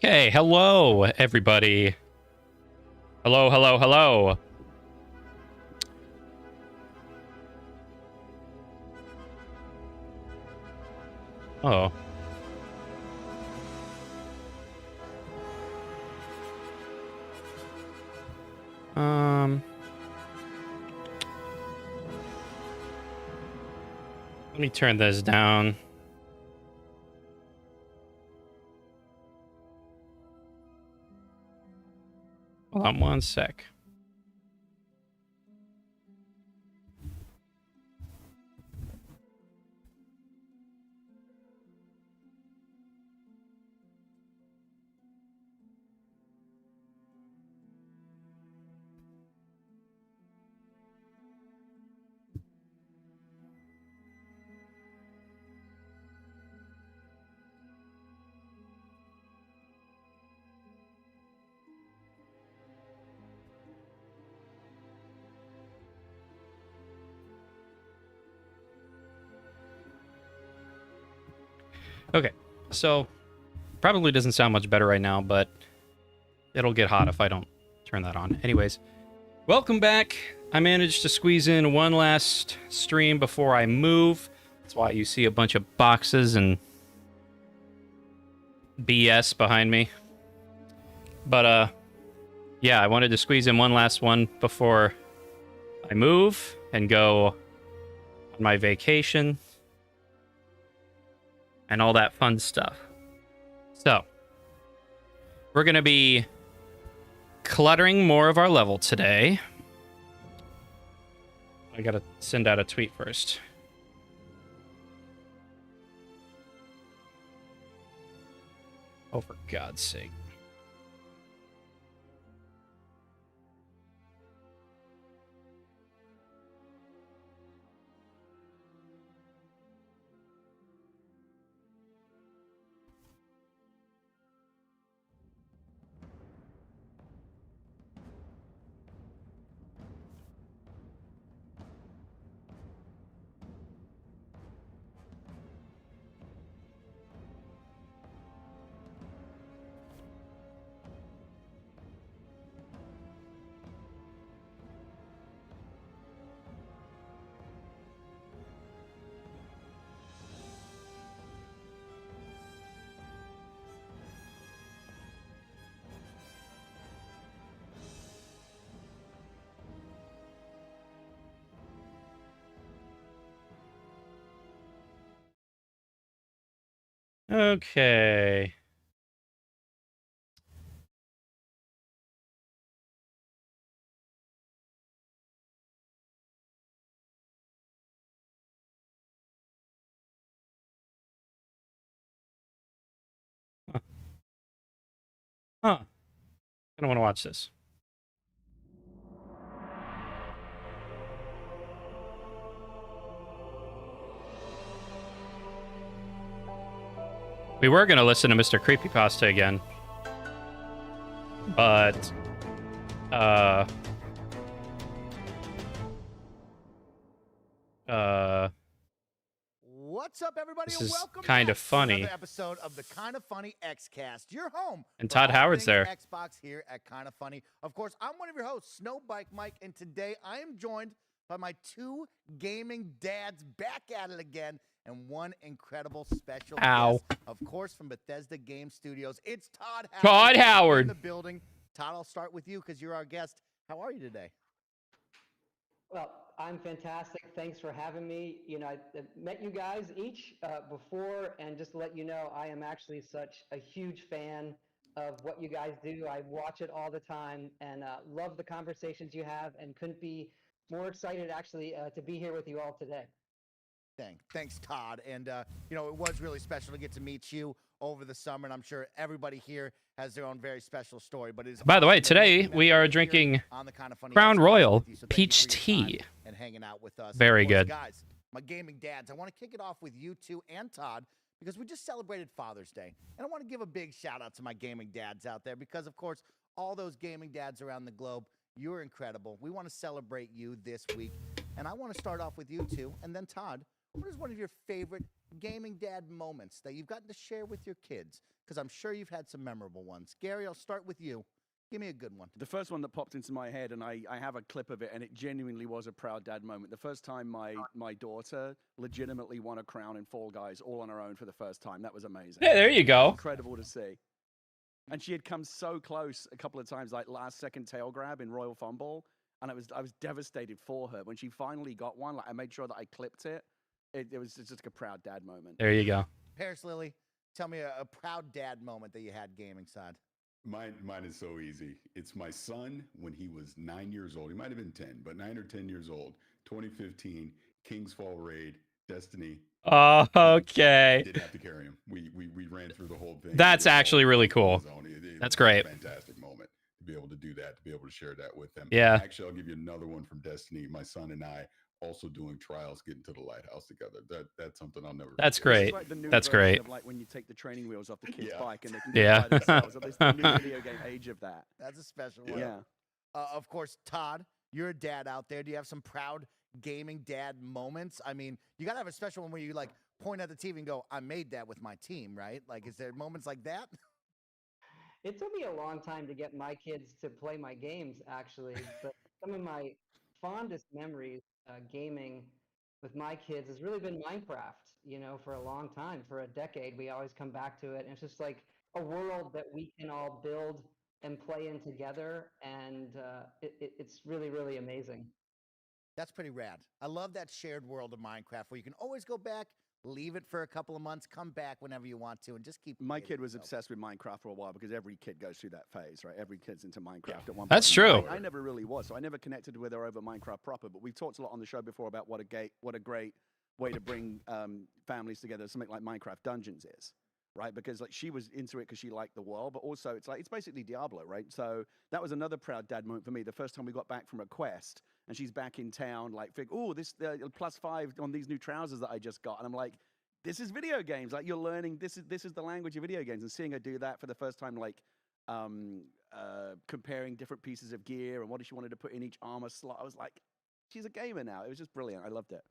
Okay, hello, everybody. Hello, hello, hello. Oh. Let me turn this down. Hold on one sec. Okay, so probably doesn't sound much better right now, but it'll get hot if I don't turn that on. Anyways, welcome back. I managed to squeeze in one last stream before I move. That's why you see a bunch of boxes and BS behind me. But, yeah, I wanted to squeeze in one last one before I move and go on my vacation and all that fun stuff. So, we're going to be cluttering more of our level today. I got to send out a tweet first. Oh, for God's sake. Okay. Huh. I don't want to watch this. We were going to listen to Mr. Creepypasta again. But, What's up, everybody? This and is welcome kind of back funny. to another episode of the Kind of Funny Xcast, your home. And for Todd all Howard's things there. Xbox here at Kind of Funny. Of course, I'm one of your hosts, Snowbike Mike, and today I am joined by my two gaming dads back at it again, and one incredible special guest, of course, from Bethesda Game Studios. It's Todd Howard. Todd Howard in the building. Todd, I'll start with you because you're our guest. How are you today? Well, I'm fantastic. Thanks for having me. You know, I met you guys each before, and just to let you know, I am actually such a huge fan of what you guys do. I watch it all the time and love the conversations you have, and couldn't be more excited actually to be here with you all today. Thanks, Todd. And, you know, it was really special to get to meet you over the summer, and I'm sure everybody here has their own very special story. But it is By the way, awesome today that we you're are here drinking on the Kind of Funny Crown Xcast Royal with you. So thank you peach for your time tea. and hanging out with us. Very And of course, good. guys, my gaming dads, I want to kick it off with you two and Todd because we just celebrated Father's Day. And I want to give a big shout out to my gaming dads out there because, of course, all those gaming dads around the globe, you're incredible. We want to celebrate you this week. And I want to start off with you two, and then Todd. What is one of your favorite gaming dad moments that you've gotten to share with your kids? Because I'm sure you've had some memorable ones. Gary, I'll start with you. Give me a good one. The first one that popped into my head, and I have a clip of it, and it genuinely was a proud dad moment. The first time my daughter legitimately won a crown in Fall Guys all on her own for the first time. That was amazing. Hey, there you go. Incredible to see. And she had come so close a couple of times, like last second tail grab in Royal Fumble, and I was devastated for her. When she finally got one, like I made sure that I clipped it. It was just like a proud dad moment. There you go. Paris Lily, tell me a proud dad moment that you had gaming side. Mine is so easy. It's my son when he was 9 years old. He might have been 10, but 9 or 10 years old. 2015 King's Fall raid, Destiny. Oh, okay. Didn't have to carry him. We ran through the whole thing. That's actually really cool. That's great. Fantastic moment to be able to do that, to be able to share that with them. Yeah. Actually, I'll give you another one from Destiny. My son and I also doing trials, getting to the lighthouse together. That's something I'll never. That's forget. great. Like the new That's version great. Of like when you take the training wheels off the kid's Yeah. bike and they can Yeah. go by themselves. It's the new video game age of that. That's a special one. Yeah. Of course, Todd, you're a dad out there. Do you have some proud gaming dad moments? I mean, you got to have a special one where you like point at the TV and go, I made that with my team, right? Like, is there moments like that? It took me a long time to get my kids to play my games, actually. But some of my fondest memories gaming with my kids has really been Minecraft. For a long time, for a decade, we always come back to it. And it's just like a world that we can all build and play in together. And it's really, really amazing. That's pretty rad. I love that shared world of Minecraft where you can always go back, leave it for a couple of months, come back whenever you want to, and just keep. My playing kid was yourself. obsessed with Minecraft for a while because every kid goes through that phase, right? Every kid's into Minecraft at one point. That's true. I never really was, so I never connected with her over Minecraft proper. But we've talked a lot on the show before about what a great way to bring families together. Something like Minecraft Dungeons is, right? Because like she was into it because she liked the world, but also it's basically Diablo, right? So that was another proud dad moment for me. The first time we got back from a quest and she's back in town, like, oh, this +5 on these new trousers that I just got, and I'm like, this is video games. Like you're learning. This is the language of video games, and seeing her do that for the first time, like comparing different pieces of gear and what she wanted to put in each armor slot. I was like, she's a gamer now. It was just brilliant. I loved it.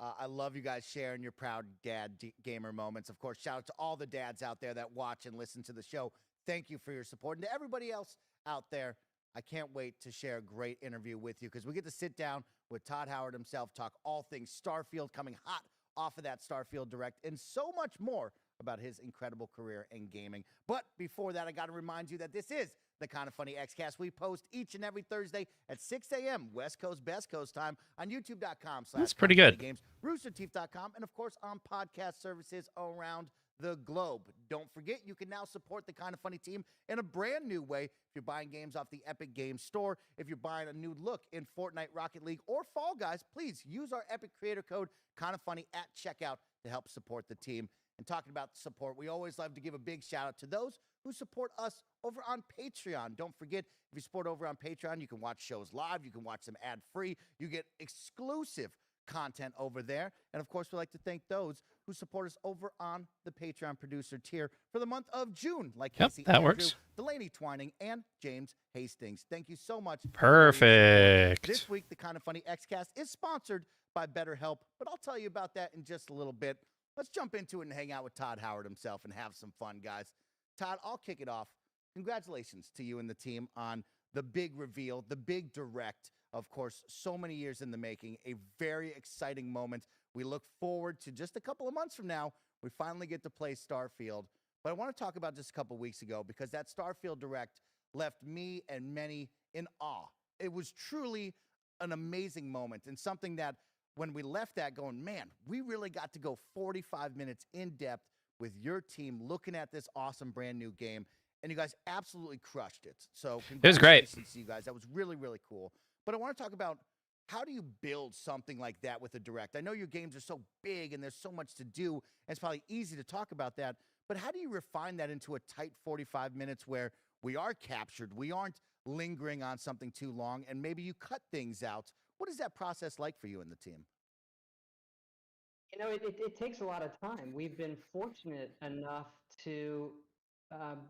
I love you guys sharing your proud dad gamer moments. Of course, shout out to all the dads out there that watch and listen to the show. Thank you for your support. And to everybody else out there, I can't wait to share a great interview with you because we get to sit down with Todd Howard himself, talk all things Starfield coming hot off of that Starfield Direct, and so much more about his incredible career in gaming. But before that, I got to remind you that this is the Kind of Funny Xcast. We post each and every Thursday at 6 a.m. West Coast, Best Coast time on YouTube.com/. That's pretty good. Games, RoosterTeeth.com, and of course on podcast services around the globe. Don't forget, you can now support the Kind of Funny team in a brand new way. If you're buying games off the Epic Games Store, if you're buying a new look in Fortnite, Rocket League, or Fall Guys, please use our Epic creator code Kind of Funny at checkout to help support the team. And talking about support, we always love to give a big shout out to those who support us over on Patreon. Don't forget, if you support over on Patreon, you can watch shows live, you can watch them ad-free, you get exclusive content over there. And of course, we'd like to thank those who support us over on the Patreon producer tier for the month of June, like Yep, Casey that Andrew, works. Delaney Twining, and James Hastings. Thank you so much. Perfect. This week, the Kind of Funny Xcast is sponsored by BetterHelp, but I'll tell you about that in just a little bit. Let's jump into it and hang out with Todd Howard himself and have some fun, guys. Todd, I'll kick it off. Congratulations to you and the team on the big reveal, the big direct. Of course, so many years in the making, a very exciting moment. We look forward to just a couple of months from now, we finally get to play Starfield. But I want to talk about just a couple weeks ago because that Starfield Direct left me and many in awe. It was truly an amazing moment and something that when we left that going, man, we really got to go 45 minutes in depth with your team looking at this awesome brand new game. And you guys absolutely crushed it. So It was great. congratulations to you guys. That was really, really cool. But I want to talk about how do you build something like that with a direct? I know your games are so big and there's so much to do, and it's probably easy to talk about that. But how do you refine that into a tight 45 minutes where we are captured, we aren't lingering on something too long, and maybe you cut things out? What is that process like for you and the team? It takes a lot of time. We've been fortunate enough to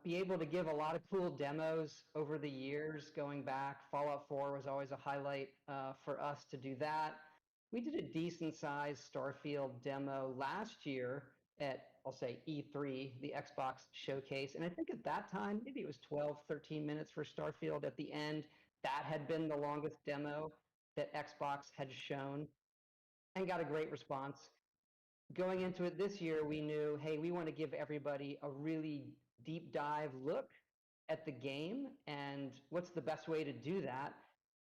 be able to give a lot of cool demos over the years going back. Fallout 4 was always a highlight for us to do that. we did a decent sized Starfield demo last year at, I'll say, E3, the Xbox showcase. And I think at that time, maybe it was 12, 13 minutes for Starfield at the end. That had been the longest demo that Xbox had shown and got a great response. Going into it this year, we knew, hey, we want to give everybody a really deep dive look at the game and what's the best way to do that.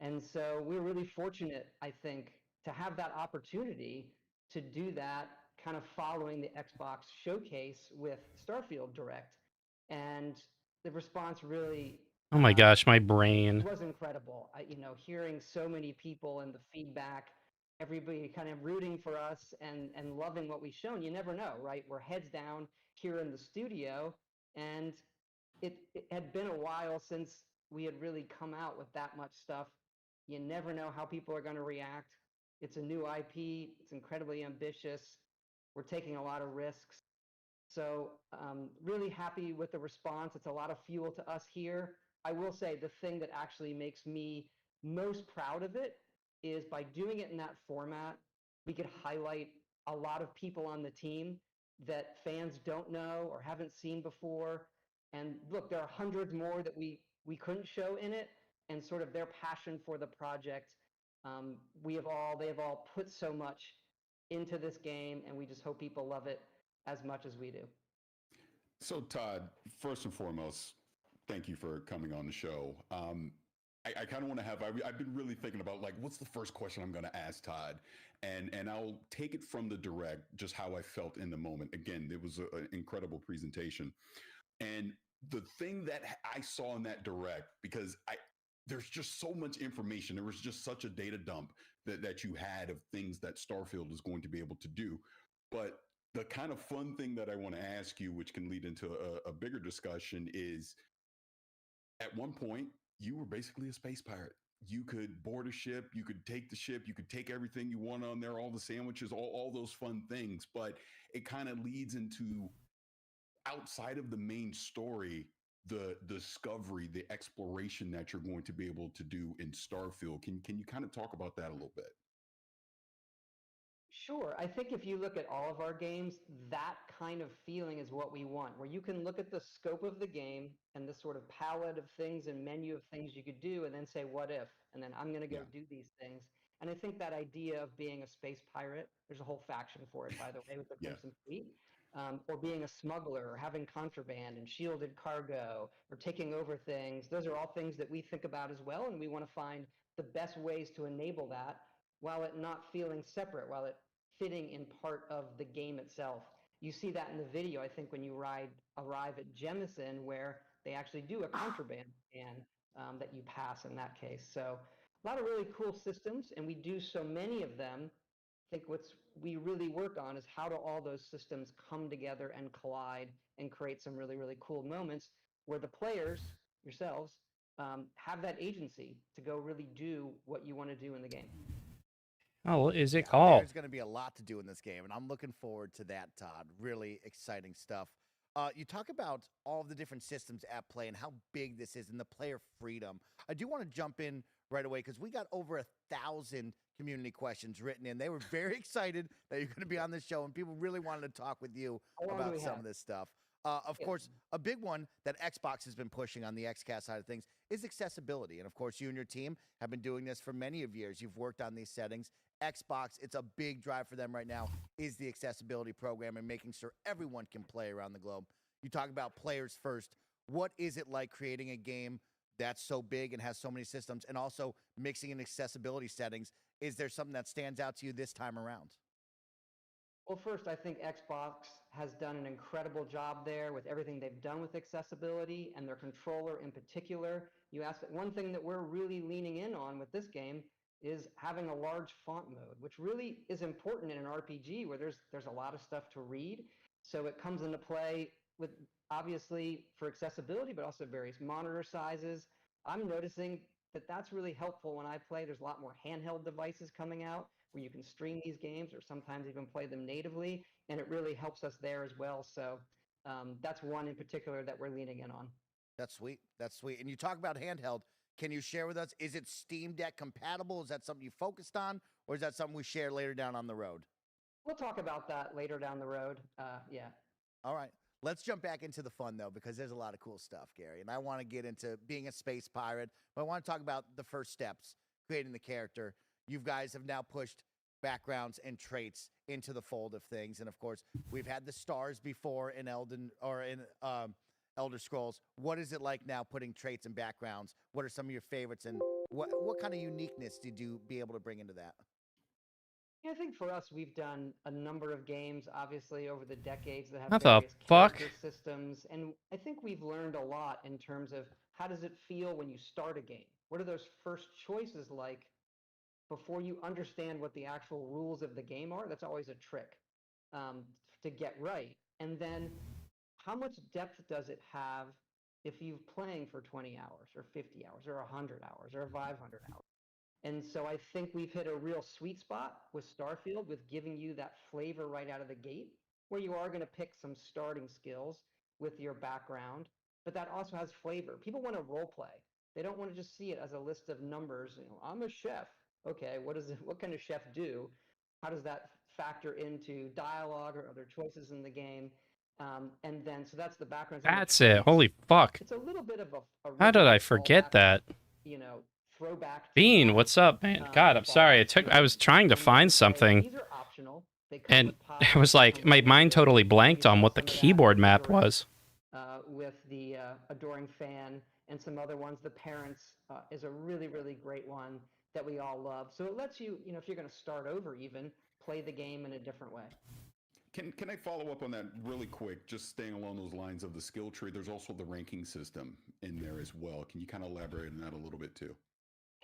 And so we're really fortunate, I think, to have that opportunity to do that kind of following the Xbox showcase with Starfield Direct. And the response really Oh my gosh, my brain. was incredible. Hearing so many people and the feedback, everybody kind of rooting for us and loving what we've shown. You never know, right? We're heads down here in the studio, and it had been a while since we had really come out with that much stuff. You never know how people are going to react. It's a new IP. It's incredibly ambitious. We're taking a lot of risks. So really happy with the response. It's a lot of fuel to us here. I will say the thing that actually makes me most proud of it is by doing it in that format, we could highlight a lot of people on the team that fans don't know or haven't seen before. And look, there are hundreds more that we couldn't show in it, and sort of their passion for the project. They have all put so much into this game, and we just hope people love it as much as we do. So, Todd, first and foremost, thank you for coming on the show. I kind of want to have. I've been really thinking about like, what's the first question I'm going to ask Todd, and I'll take it from the direct, just how I felt in the moment. Again, it was an incredible presentation, and the thing that I saw in that direct, because there's just so much information. There was just such a data dump that you had of things that Starfield is going to be able to do, but the kind of fun thing that I want to ask you, which can lead into a bigger discussion, is at one point, you were basically a space pirate. You could board a ship, you could take the ship, you could take everything you want on there, all the sandwiches, all those fun things. But it kind of leads into outside of the main story, the discovery, the exploration that you're going to be able to do in Starfield. Can you kind of talk about that a little bit? Sure. I think if you look at all of our games, that kind of feeling is what we want, where you can look at the scope of the game and the sort of palette of things and menu of things you could do, and then say, what if? And then I'm going to go Yeah. do these things. And I think that idea of being a space pirate, there's a whole faction for it, by the way, with the Yeah. Crimson Fleet, or being a smuggler, or having contraband and shielded cargo, or taking over things. Those are all things that we think about as well, and we want to find the best ways to enable that while it not feeling separate, while it fitting in part of the game itself. You see that in the video, I think, when you arrive at Jemison, where they actually do a contraband scan that you pass in that case. So a lot of really cool systems, and we do so many of them. I think what's we really work on is how do all those systems come together and collide and create some really, really cool moments where the players, yourselves, have that agency to go really do what you want to do in the game. Oh, what is it Yeah, called? there's going to be a lot to do in this game, and I'm looking forward to that, Todd. Really exciting stuff. You talk about all of the different systems at play and how big this is and the player freedom. I do want to jump in right away because we got over 1,000 community questions written in. They were very excited that you're going to be on the show, and people really wanted to talk with you How long do about we some have? of this stuff. Of course, a big one that Xbox has been pushing on the XCast side of things is accessibility. And of course, you and your team have been doing this for many of years. You've worked on these settings. Xbox, it's a big drive for them right now, is the accessibility program and making sure everyone can play around the globe. You talk about players first. What is it like creating a game that's so big and has so many systems and also mixing in accessibility settings? Is there something that stands out to you this time around? Well, first, I think Xbox has done an incredible job there with everything they've done with accessibility and their controller in particular. You asked one thing that we're really leaning in on with this game is having a large font mode, which really is important in an RPG where there's a lot of stuff to read. So it comes into play with obviously for accessibility, but also various monitor sizes. I'm noticing that that's really helpful when I play. There's a lot more handheld devices coming out where you can stream these games or sometimes even play them natively, and it really helps us there as well. So that's one in particular that we're leaning in on. That's sweet. That's sweet. And you talk about handheld. Can you share with us? Is it Steam Deck compatible? Is that something you focused on, or is that something we share later down on the road? We'll talk about that later down the road. Yeah. All right. Let's jump back into the fun, though, because there's a lot of cool stuff, Gary. And I want to get into being a space pirate, but I want to talk about the first steps, creating the character. You guys have now pushed backgrounds and traits into the fold of things. And of course, we've had the stars before in Elder Scrolls. What is it like now putting traits and backgrounds? What are some of your favorites, and what kind of uniqueness did you be able to bring into that? Yeah, I think for us, we've done a number of games, obviously, over the decades that have What the various fuck? character systems, and I think we've learned a lot in terms of how does it feel when you start a game? What are those first choices like before you understand what the actual rules of the game are? That's always a trick to get right. And then how much depth does it have if you've playing for 20 hours or 50 hours or 100 hours or 500 hours? And so I think we've hit a real sweet spot with Starfield with giving you that flavor right out of the gate, where you are going to pick some starting skills with your background, but that also has flavor. People want to role play. They don't want to just see it as a list of numbers. You know, I'm a chef. Okay, what can a chef do? How does that factor into dialogue or other choices in the game? And then, so that's the background. That's it. Holy fuck. It's a little bit of a How did I original forget callback, that? you know, throwback to Bean, that, what's up, man? God, I'm sorry. I was trying to find something, these are optional. They come and with pods, it was they like come my with mind features. totally You blanked on saw what the some of that keyboard with map Direct, was. with the Adoring Fan and some other ones. The Parents is a really, really great one that we all love. So it lets you, you know, if you're going to start over, even play the game in a different way. Can I follow up on that really quick? Just staying along those lines of the skill tree, there's also the ranking system in there as well. Can you kind of elaborate on that a little bit too?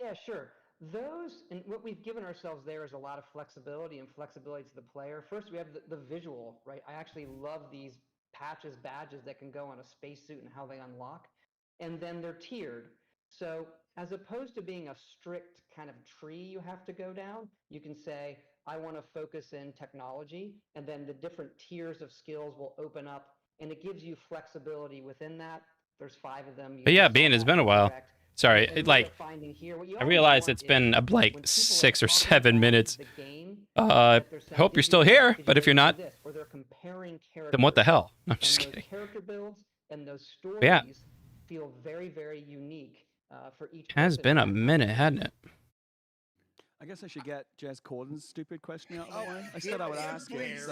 Yeah, sure. Those, and what we've given ourselves there is a lot of flexibility and flexibility to the player. First, we have the visual, right? I actually love these patches, badges that can go on a spacesuit and how they unlock. And then they're tiered. So as opposed to being a strict kind of tree you have to go down, you can say, I want to focus in technology, and then the different tiers of skills will open up, and it gives you flexibility within that. There's 5 of them. But yeah, saw Bean, it's that been a in while. Direct. Sorry, And like, we are finding here, what you I always realize want it's been is like when people are 6 or talking 7 about minutes. the game, I that they're saying, hope you're "Did still you here, did but you if you're guys not, do this?" Or they're comparing then what the characters. hell? I'm And just those kidding. character builds and those But yeah, stories feel very, very unique for each it has person been in a that minute, conversation. hadn't it? I guess I should get Jez Corden's stupid question out of the Oh, way. I said I would yeah, ask it. please.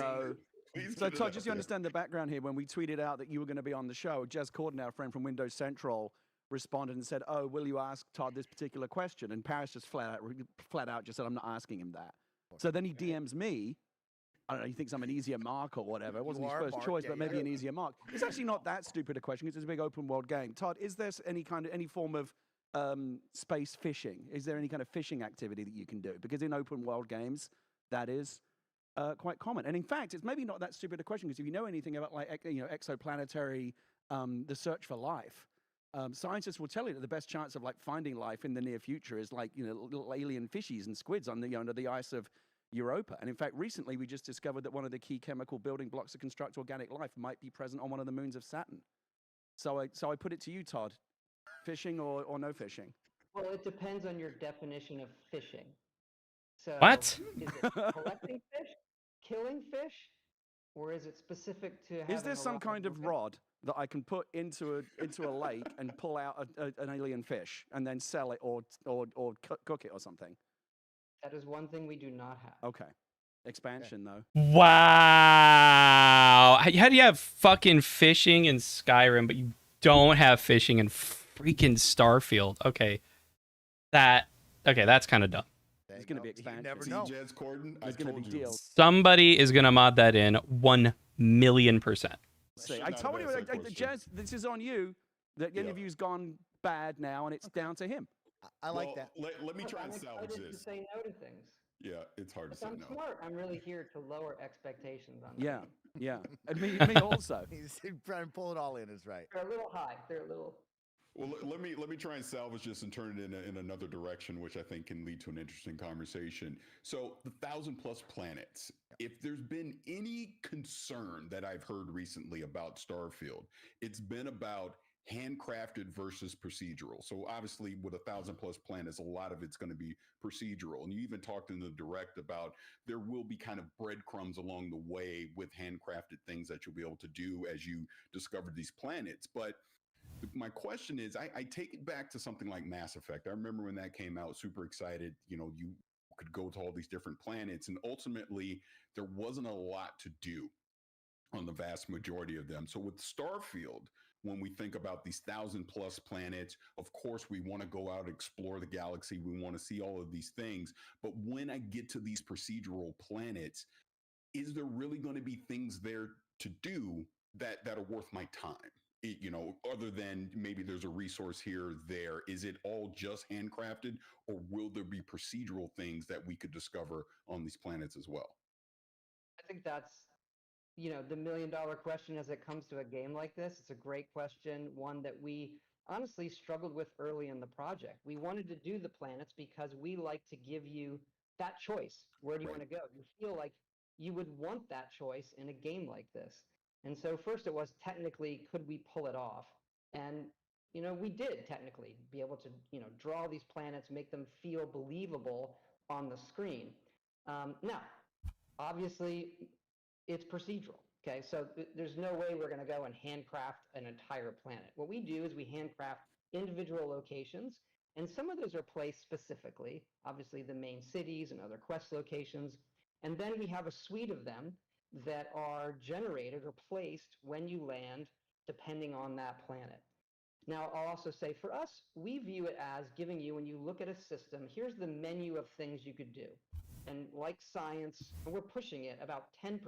Please So put it Todd, out just so you there. understand the background here, when we tweeted out that you were going to be on the show, Jez Corden, our friend from Windows Central, responded and said, "Oh, will you ask Todd this particular question?" And Paris just flat out just said, "I'm not asking him that." So then he DMs me. I don't know. He thinks I'm an easier mark or whatever. It wasn't his are first Mark, choice, yeah, but maybe yeah. an easier mark. It's actually not that stupid a question because it's a big open world game. Todd, is there any form of space fishing? Is there any kind of fishing activity that you can do? Because in open world games, that is quite common. And in fact, it's maybe not that stupid a question because if you know anything about like exoplanetary, the search for life, scientists will tell you that the best chance of like finding life in the near future is like little alien fishies and squids on the under the ice of Europa. And in fact, recently we just discovered that one of the key chemical building blocks to construct organic life might be present on one of the moons of Saturn. So I put it to you, Todd: fishing or no fishing? Well, it depends on your definition of fishing. So What? is it collecting fish, killing fish, or is it specific to having Is there a some rod kind of moving? rod that I can put into a lake and pull out an alien fish and then sell it or cook it or something? That is one thing we do not have. Okay. Expansion though. Wow. How do you have fucking fishing in Skyrim, but you don't have fishing in freaking Starfield? Okay, that's kind of dumb. There It's you gonna be go. expansion. You never See, know. Jez Corden, I There's gonna told be you. deals. Somebody is gonna mod that in 1,000,000%. See, should I not told have you, asked that question. Jez, this is on you. The Yeah. interview's gone bad now, and it's down to him. I like Well, that. Let me Look, tryI'm and salvage excited to this. say no to things. Yeah, it's hard to But say I'm no. smart. I'm really here to lower expectations on the Yeah, game. yeah, and me also. He's trying to pull it all in, is right. They're a little high. They're a little. Well, let me try and salvage this and turn it in another direction, which I think can lead to an interesting conversation. So, the 1,000+ planets. If there's been any concern that I've heard recently about Starfield, it's been about handcrafted versus procedural. So obviously with 1,000+ planets, a lot of it's going to be procedural. And you even talked in the direct about there will be kind of breadcrumbs along the way with handcrafted things that you'll be able to do as you discover these planets. But my question is, I take it back to something like Mass Effect. I remember when that came out, super excited. You could go to all these different planets, and ultimately there wasn't a lot to do on the vast majority of them. So with Starfield, when we think about these 1,000+ planets, of course, we want to go out and explore the galaxy. We want to see all of these things. But when I get to these procedural planets, is there really going to be things there to do that are worth my time? Other than maybe there's a resource here, there. Is it all just handcrafted, or will there be procedural things that we could discover on these planets as well? I think that's, the million-dollar question as it comes to a game like this. It's a great question, one that we honestly struggled with early in the project. We wanted to do the planets because we like to give you that choice. Where do you Right. want to go? You feel like you would want that choice in a game like this. And so first it was technically, could we pull it off? And, we did technically be able to, draw these planets, make them feel believable on the screen. Now, obviously, it's procedural. Okay, so there's no way we're going to go and handcraft an entire planet. What we do is we handcraft individual locations, and some of those are placed specifically, obviously the main cities and other quest locations. And then we have a suite of them that are generated or placed when you land, depending on that planet. Now, I'll also say for us, we view it as giving you, when you look at a system, here's the menu of things you could do. And like science, and we're pushing it, about 10%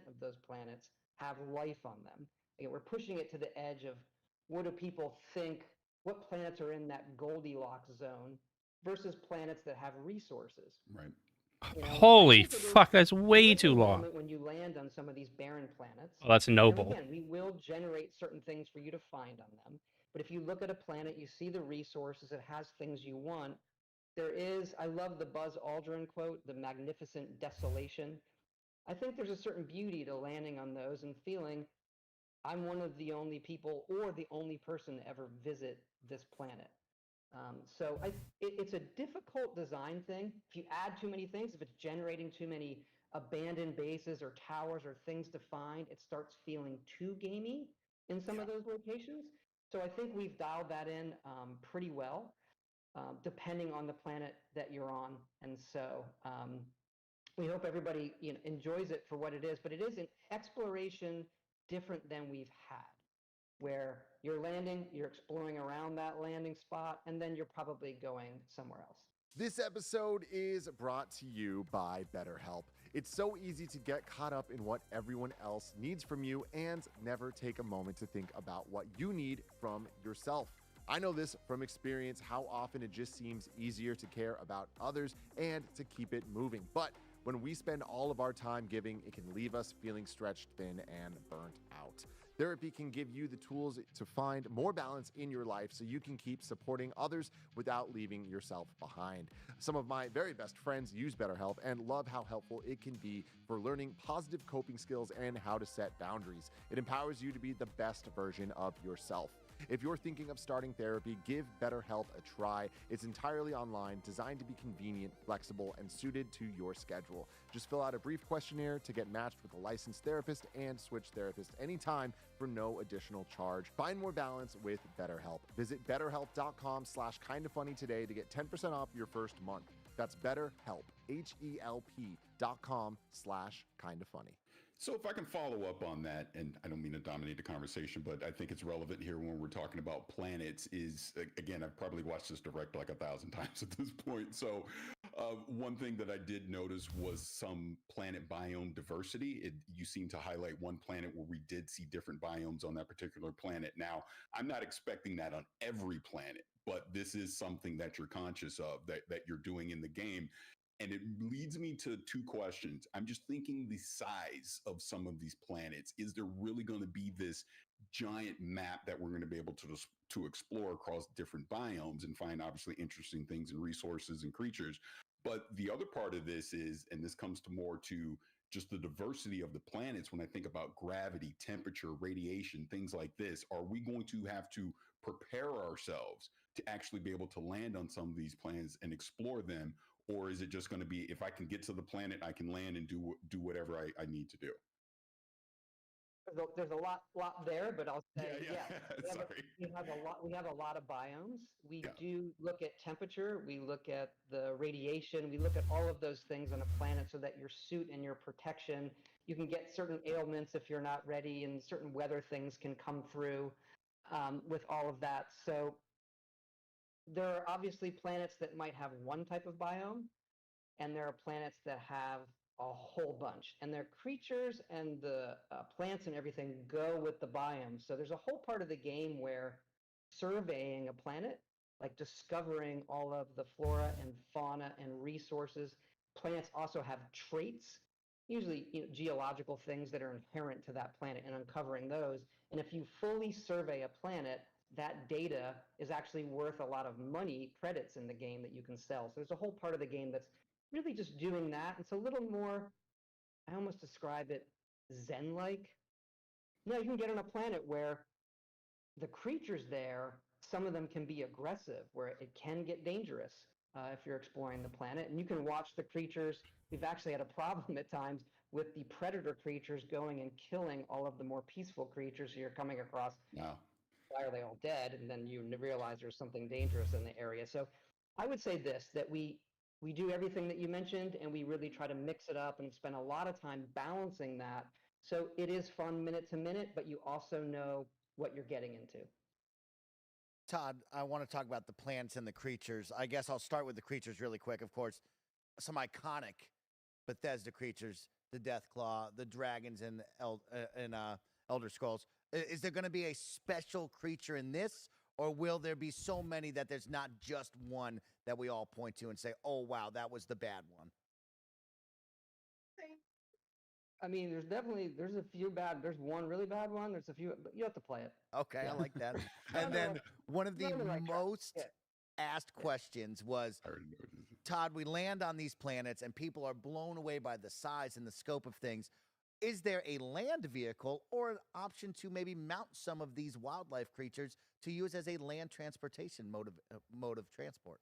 of those planets have life on them. Again, we're pushing it to the edge of what do people think, what planets are in that Goldilocks zone versus planets that have resources. Right. Holy fuck, that's way too long. When you land on some of these barren planets, well, that's noble. And again, we will generate certain things for you to find on them. But if you look at a planet, you see the resources, it has things you want. There is, I love the Buzz Aldrin quote, the magnificent desolation. I think there's a certain beauty to landing on those and feeling I'm one of the only people or the only person to ever visit this planet. It's a difficult design thing. If you add too many things, if it's generating too many abandoned bases or towers or things to find, it starts feeling too gamey in some of those locations. So I think we've dialed that in pretty well, depending on the planet that you're on. And so we hope everybody enjoys it for what it is, but it is an exploration different than we've had, where you're landing, you're exploring around that landing spot, and then you're probably going somewhere else. This episode is brought to you by BetterHelp. It's so easy to get caught up in what everyone else needs from you and never take a moment to think about what you need from yourself. I know this from experience, how often it just seems easier to care about others and to keep it moving. But when we spend all of our time giving, it can leave us feeling stretched thin and burnt out. Therapy can give you the tools to find more balance in your life so you can keep supporting others without leaving yourself behind. Some of my very best friends use BetterHelp and love how helpful it can be for learning positive coping skills and how to set boundaries. It empowers you to be the best version of yourself. If you're thinking of starting therapy, give BetterHelp a try. It's entirely online, designed to be convenient, flexible, and suited to your schedule. Just fill out a brief questionnaire to get matched with a licensed therapist and switch therapists anytime for no additional charge. Find more balance with BetterHelp. Visit betterhelp.com/kindafunny today to get 10% off your first month. That's BetterHelp, HELP.com/kindafunny. So if I can follow up on that, and I don't mean to dominate the conversation, but I think it's relevant here when we're talking about planets is, again, I've probably watched this direct like 1,000 times at this point. So one thing that I did notice was some planet biome diversity. You seem to highlight one planet where we did see different biomes on that particular planet. Now, I'm not expecting that on every planet, but this is something that you're conscious of, that you're doing in the game. And it leads me to two questions. I'm just thinking the size of some of these planets. Is there really going to be this giant map that we're going to be able to explore across different biomes and find obviously interesting things and resources and creatures? But the other part of this is, and this comes to more to just the diversity of the planets. When I think about gravity, temperature, radiation, things like this, are we going to have to prepare ourselves to actually be able to land on some of these planets and explore them? Or is it just going to be, if I can get to the planet, I can land and do whatever I need to do? There's a lot there, but I'll say Yeah. Sorry. We have a lot of biomes. We Yeah. do look at temperature. We look at the radiation. We look at all of those things on a planet so that your suit and your protection, you can get certain ailments if you're not ready, and certain weather things can come through with all of that. So there are obviously planets that might have one type of biome, and there are planets that have a whole bunch, and their creatures and the plants and everything go with the biome. So there's a whole part of the game where surveying a planet, like discovering all of the flora and fauna and resources. Plants also have traits, usually geological things that are inherent to that planet, and uncovering those. And if you fully survey a planet, that data is actually worth a lot of money, credits in the game that you can sell. So there's a whole part of the game that's really just doing that. It's a little more, I almost describe it Zen-like. You can get on a planet where the creatures there, some of them can be aggressive, where it can get dangerous if you're exploring the planet. And you can watch the creatures. We've actually had a problem at times with the predator creatures going and killing all of the more peaceful creatures you're coming across. Wow. Why are they all dead? And then you realize there's something dangerous in the area. So I would say this, that we do everything that you mentioned, and we really try to mix it up and spend a lot of time balancing that. So it is fun minute to minute, but you also know what you're getting into. Todd, I want to talk about the plants and the creatures. I guess I'll start with the creatures really quick. Of course, some iconic Bethesda creatures, the Deathclaw, the dragons in Elder Scrolls. Is there going to be a special creature in this, or will there be so many that there's not just one that we all point to and say, oh, wow, that was the bad one? I mean, there's a few bad, there's one really bad one, there's a few, but you have to play it. Okay, Yeah. I like that. And then one of the You're on the right track. most asked questions was, I already know what it is. Todd, we land on these planets and people are blown away by the size and the scope of things. Is there a land vehicle or an option to maybe mount some of these wildlife creatures to use as a land transportation mode of transport?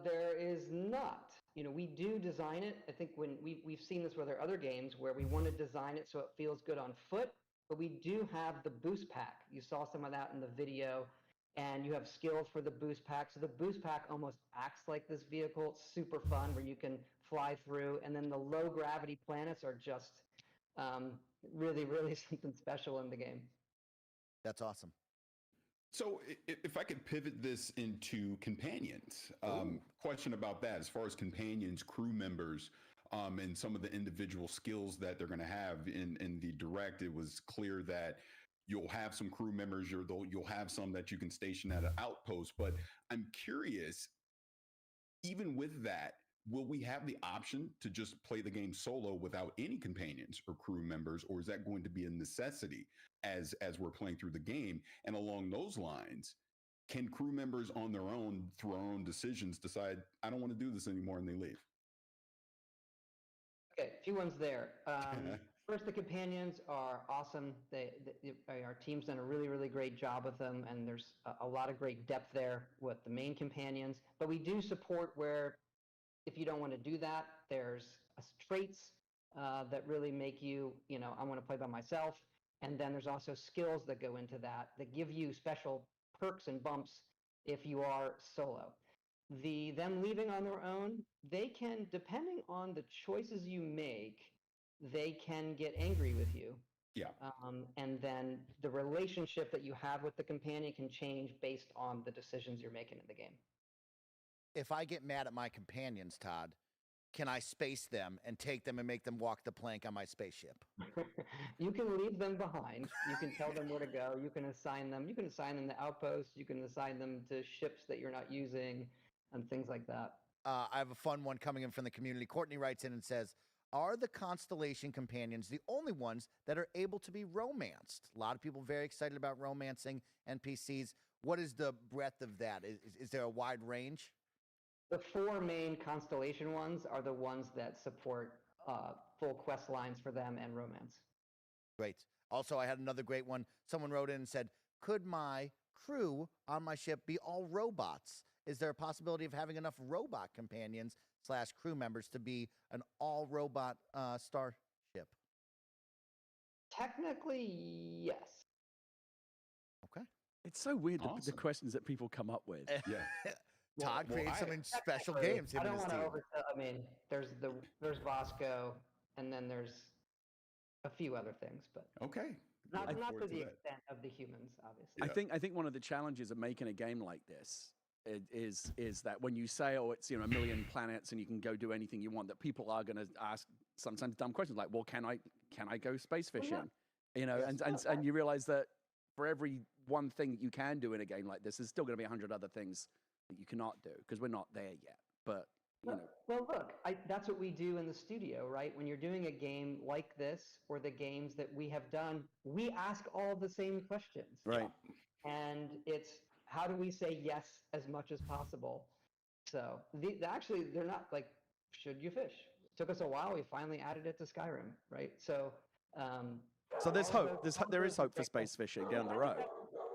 There is not. We do design it. I think when we've seen this with our other games where we want to design it so it feels good on foot, but we do have the boost pack. You saw some of that in the video, and you have skills for the boost pack. So the boost pack almost acts like this vehicle. It's super fun where you can fly through, and then the low gravity planets are just really, really something special in the game. That's awesome. So if I could pivot this into companions, question about that, as far as companions, crew members, and some of the individual skills that they're going to have in the direct, it was clear that you'll have some crew members, you'll have some that you can station at an outpost, but I'm curious, even with that, will we have the option to just play the game solo without any companions or crew members, or is that going to be a necessity as we're playing through the game? And along those lines, can crew members on their own, through our own decisions, decide, I don't want to do this anymore, and they leave? Okay, a few ones there. First, the companions are awesome. Our team's done a really, really great job with them, and there's a lot of great depth there with the main companions. But we do support where, if you don't want to do that, there's traits that really make you, I want to play by myself. And then there's also skills that go into that give you special perks and bumps if you are solo. Them leaving on their own, they can, depending on the choices you make, they can get angry with you. Yeah. And then the relationship that you have with the companion can change based on the decisions you're making in the game. If I get mad at my companions, Todd, can I space them and take them and make them walk the plank on my spaceship? You can leave them behind. You can tell them where to go. You can assign them. You can assign them to outposts. You can assign them to ships that you're not using and things like that. I have a fun one coming in from the community. Courtney writes in and says, are the Constellation companions the only ones that are able to be romanced? A lot of people very excited about romancing NPCs. What is the breadth of that? Is there a wide range? The 4 main Constellation ones are the ones that support full quest lines for them and romance. Great. Also, I had another great one. Someone wrote in and said, could my crew on my ship be all robots? Is there a possibility of having enough robot companions / crew members to be an all robot starship? Technically, yes. Okay. It's so weird the Awesome. questions that people come up with. Yeah. Todd Well, creates some special Technically, games. Him I and don't his want to team. oversell. I mean, there's Vasco, and then there's a few other things, but Okay. not Looking to forward the that. extent of the humans, obviously. Yeah. I think one of the challenges of making a game like this is that when you say, oh, it's a million planets and you can go do anything you want, that people are going to ask sometimes dumb questions like, well, can I go space Well, fishing? Yes. And you realize that for every one thing that you can do in a game like this, there's still going to be 100 other things that you cannot do because we're not there yet. But Well, look, that's what we do in the studio, right? When you're doing a game like this or the games that we have done, we ask all the same questions. right. And it's how do we say yes as much as possible? So actually, they're not like, should you fish? It took us a while. We finally added it to Skyrim, right? So, So there's all of hope. those- all of There those is hope for great space fishing questions. down the I road. think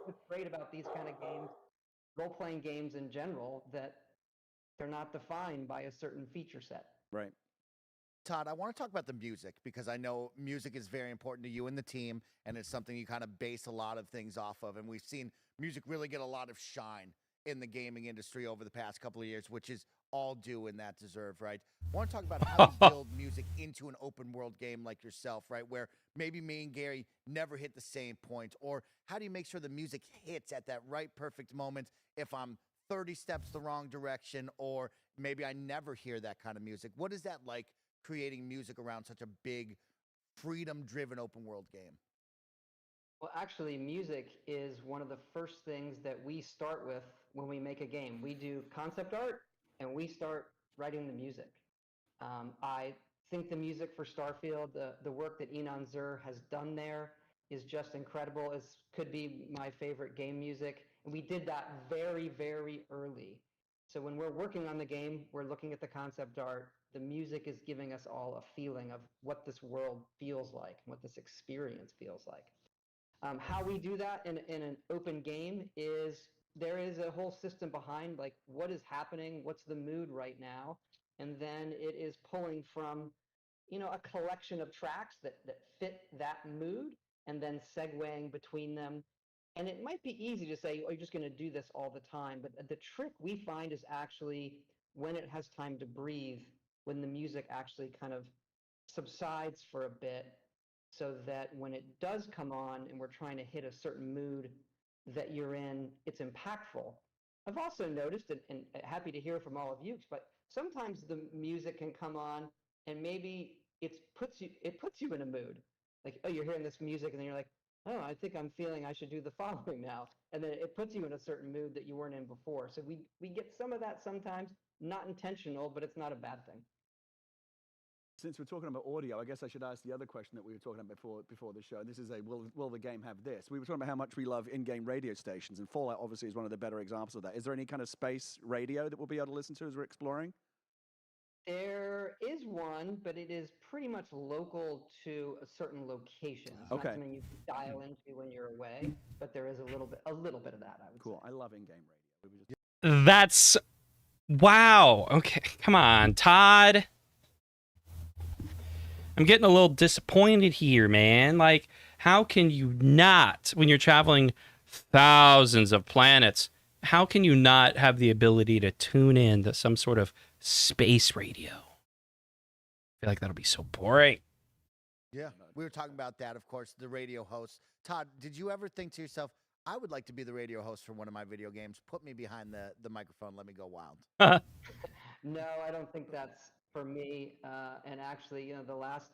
what's great about these kind of games, role-playing games in general, that they're not defined by a certain feature set. Right. Todd, I want to talk about the music because I know music is very important to you and the team, and it's something you kind of base a lot of things off of. And we've seen music really get a lot of shine in the gaming industry over the past couple of years, which is all due and that deserved, right? I want to talk about how you build music into an open world game like yourself, right? Where maybe me and Gary never hit the same point, or how do you make sure the music hits at that right perfect moment if I'm 30 steps the wrong direction, or maybe I never hear that kind of music? What is that like creating music around such a big, freedom-driven open world game? Well, actually, music is one of the first things that we start with when we make a game. We do concept art and we start writing the music. I think the music for Starfield, the work that Enon Zur has done there is just incredible. It could be my favorite game music. And we did that very, very early. So when we're working on the game, we're looking at the concept art. The music is giving us all a feeling of what this world feels like, what this experience feels like. How we do that in an open game is there is a whole system behind like what is happening, what's the mood right now, and then it is pulling from a collection of tracks that fit that mood and then segueing between them. And it might be easy to say, oh, you're just going to do this all the time, but the trick we find is actually when it has time to breathe, when the music actually kind of subsides for a bit so that when it does come on and we're trying to hit a certain mood that you're in, it's impactful. I've also noticed, and happy to hear from all of you, but sometimes the music can come on and maybe it puts you in a mood. Like, oh, you're hearing this music and then you're like, oh, I think I'm feeling I should do the following now. And then it puts you in a certain mood that you weren't in before. So we get some of that sometimes, not intentional, but it's not a bad thing. Since we're talking about audio, I guess I should ask the other question that we were talking about before the show. This is will the game have this? We were talking about how much we love in-game radio stations, and Fallout obviously is one of the better examples of that. Is there any kind of space radio that we'll be able to listen to as we're exploring? There is one, but it is pretty much local to a certain location. It's Okay. not something you can dial into when you're away, but there is a little bit of that, I would Cool. say. I love in-game radio. We were just... That's wow. Okay, come on, Todd. I'm getting a little disappointed here, man. Like, how can you not, when you're traveling thousands of planets, how can you not have the ability to tune in to some sort of space radio? I feel like that'll be so boring. Yeah, we were talking about that, of course, the radio host. Todd, did you ever think to yourself, I would like to be the radio host for one of my video games. Put me behind the microphone. Let me go wild. No, I don't think that's for me. And actually, the last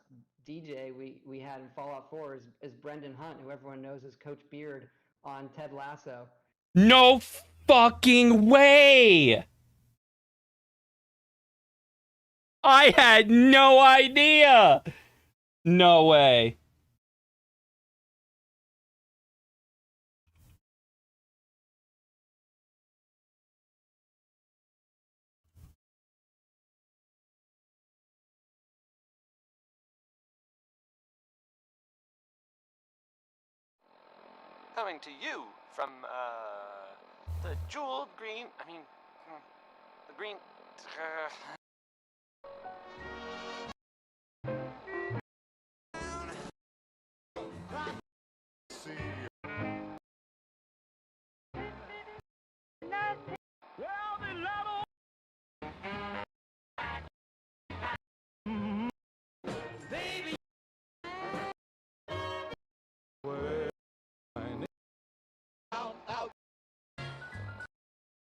DJ we had in Fallout 4 is Brendan Hunt, who everyone knows as Coach Beard on Ted Lasso. No fucking way! I had no idea! No way. Coming to you from the jeweled green. The green.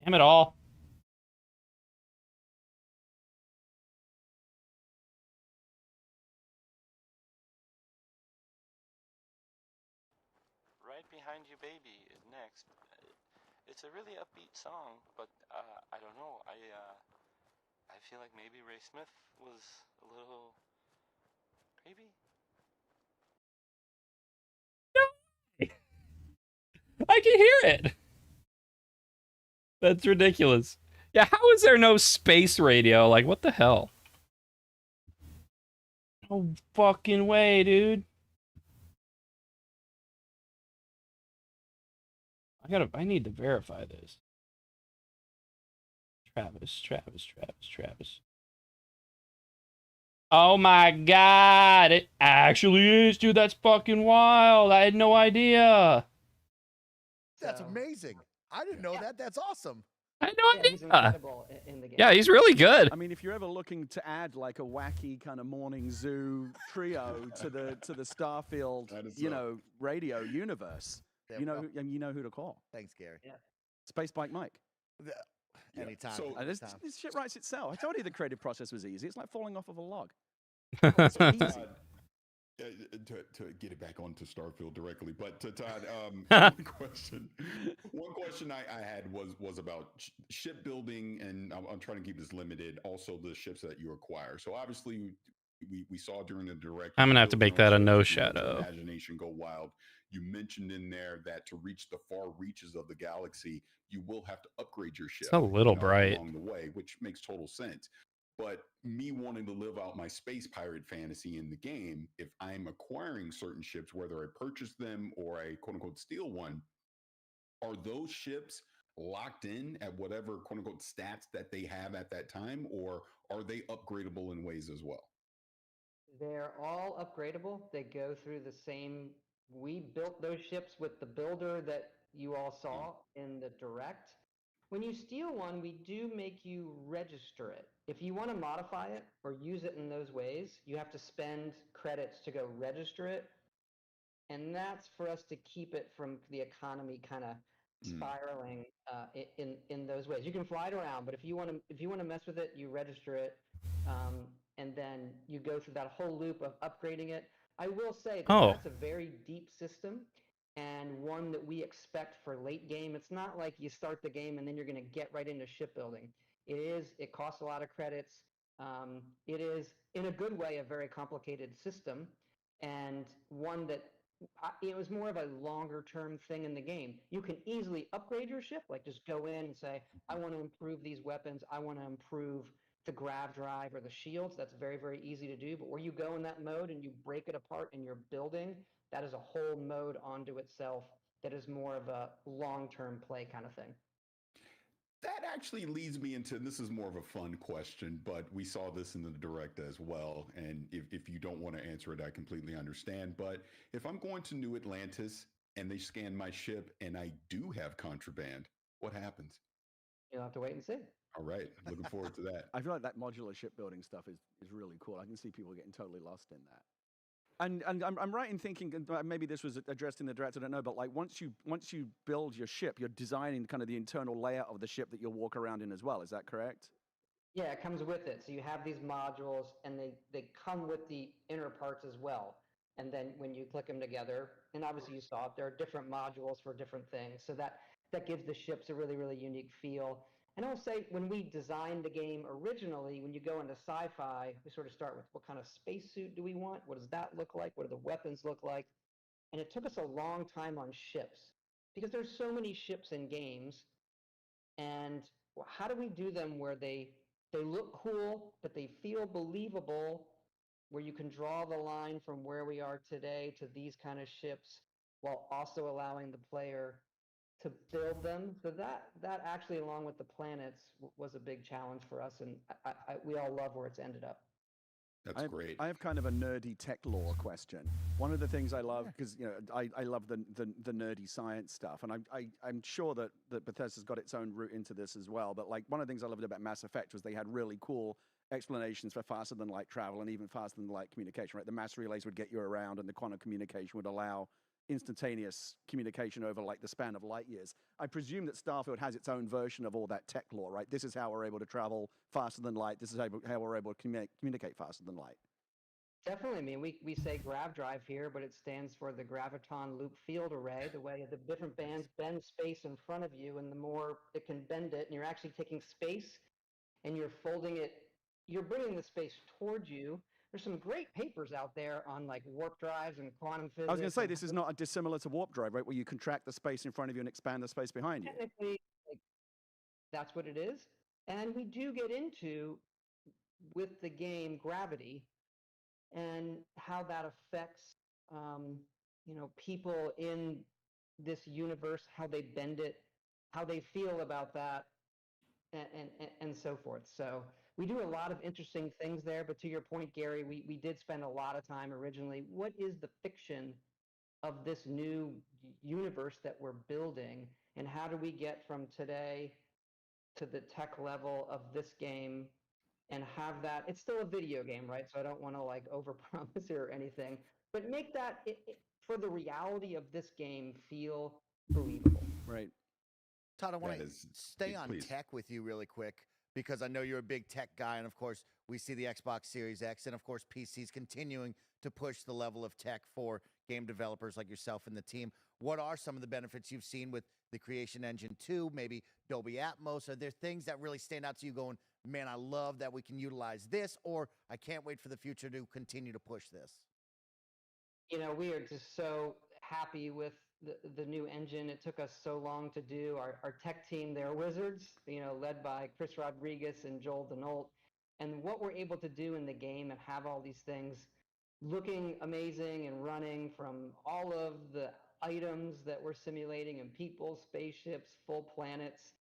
Damn it all. Right Behind You Baby is next. It's a really upbeat song, but I don't know. I feel like maybe Ray Smith was a little creepy. I can hear it. That's ridiculous. Yeah, how is there no space radio? Like, what the hell? No fucking way, dude. I need to verify this. Travis. Oh my god, it actually is, dude. That's fucking wild. I had no idea. That's So- amazing. I didn't know that. That's awesome. I had no Yeah, idea. he's incredible in the game. Yeah, he's really good. I mean, if you're ever looking to add like a wacky kind of morning zoo trio to the Starfield, That is you so- know, radio universe, There you we know, go. and you know who to call. Thanks, Gary. Space Bike Mike. Yeah, Anytime. so- anytime. This shit writes itself. I told you the creative process was easy. It's like falling off of a log. So, Easy. Todd, to get it back onto Starfield directly, but to Todd, one question I had was about shipbuilding, and I'm trying to keep this limited. Also, the ships that you acquire. So obviously, we saw during the direct. I'm gonna have to building make that a on no ships, you let your shadow. Imagination go wild. You mentioned in there that to reach the far reaches of the galaxy, you will have to upgrade your ship. a little bright. along the way, which makes total sense. But me wanting to live out my space pirate fantasy in the game, if I'm acquiring certain ships, whether I purchase them or I quote unquote steal one, are those ships locked in at whatever quote unquote stats that they have at that time, or are they upgradable in ways as well? They're all upgradable. They go through the same. We built those ships with the builder that you all saw in the direct. When you steal one, we do make you register it. If you want to modify it or use it in those ways, you have to spend credits to go register it. And that's for us to keep it from the economy kind of spiraling in those ways. You can fly it around, but if you want to mess with it, you register it, and then you go through that whole loop of upgrading it. I will say that that's a very deep system, and one that we expect for late game. It's not like you start the game and then you're going to get right into shipbuilding. It costs a lot of credits. It is, in a good way, a very complicated system, and one that it was more of a longer term thing in the game. You can easily upgrade your ship, like just go in and say, I want to improve these weapons. I want to improve the grav drive or the shields. That's very, very easy to do. But where you go in that mode and you break it apart and you're building, that is a whole mode onto itself that is more of a long term play kind of thing. That actually leads me into, this is more of a fun question, but we saw this in the direct as well. And if you don't want to answer it, I completely understand. But if I'm going to New Atlantis and they scan my ship and I do have contraband, what happens? You'll have to wait and see. All right. Looking forward to that. I feel like that modular shipbuilding stuff is really cool. I can see people getting totally lost in that. And I'm right in thinking, and maybe this was addressed in the direct, I don't know, but like once you build your ship, you're designing kind of the internal layout of the ship that you'll walk around in as well. Is that correct? Yeah, it comes with it. So you have these modules, and they come with the inner parts as well. And then when you click them together, and obviously you saw it, there are different modules for different things. So that gives the ships a really, really unique feel. And I'll say, when we designed the game originally, when you go into sci-fi, we sort of start with what kind of spacesuit do we want? What does that look like? What do the weapons look like? And it took us a long time on ships because there's so many ships in games. And how do we do them where they look cool, but they feel believable, where you can draw the line from where we are today to these kind of ships, while also allowing the player to build them. So that actually, along with the planets, was a big challenge for us, and we all love where it's ended up. That's great. I have kind of a nerdy tech lore question. One of the things I love, because I love the nerdy science stuff, and I'm sure that Bethesda's got its own route into this as well. But like one of the things I loved about Mass Effect was they had really cool explanations for faster than light travel and even faster than light communication. Right, the mass relays would get you around, and the quantum communication would allow instantaneous communication over like the span of light years. I presume that Starfield has its own version of all that tech lore, right? This is how we're able to travel faster than light. This is how we're able to communicate faster than light. Definitely. I mean, we say grav drive here, but it stands for the graviton loop field array, the way the different bands bend space in front of you, and the more it can bend it, and you're actually taking space and you're folding it, you're bringing the space towards you. There's some great papers out there on like warp drives and quantum physics. I was going to say, this is not dissimilar to warp drive, right? Where you contract the space in front of you and expand the space behind you. Technically, like, that's what it is. And we do get into, with the game, gravity and how that affects, people in this universe, how they bend it, how they feel about that, and so forth. So we do a lot of interesting things there. But to your point, Gary, we did spend a lot of time originally. What is the fiction of this new universe that we're building, and how do we get from today to the tech level of this game and have that? It's still a video game, right? So I don't want to like overpromise here or anything, but make that for the reality of this game feel believable. Right. Todd, I want to stay on tech with you really quick because I know you're a big tech guy, and of course we see the Xbox Series X and of course PC's continuing to push the level of tech for game developers like yourself and the team. What are some of the benefits you've seen with the Creation Engine 2, maybe Dolby Atmos? Are there things that really stand out to you going, man, I love that we can utilize this, or I can't wait for the future to continue to push this? We are just so happy with the new engine. It took us so long to do. Our tech team, they're wizards, led by Chris Rodriguez and Joel Denault. And what we're able to do in the game and have all these things looking amazing and running, from all of the items that we're simulating, and people, spaceships, full planets.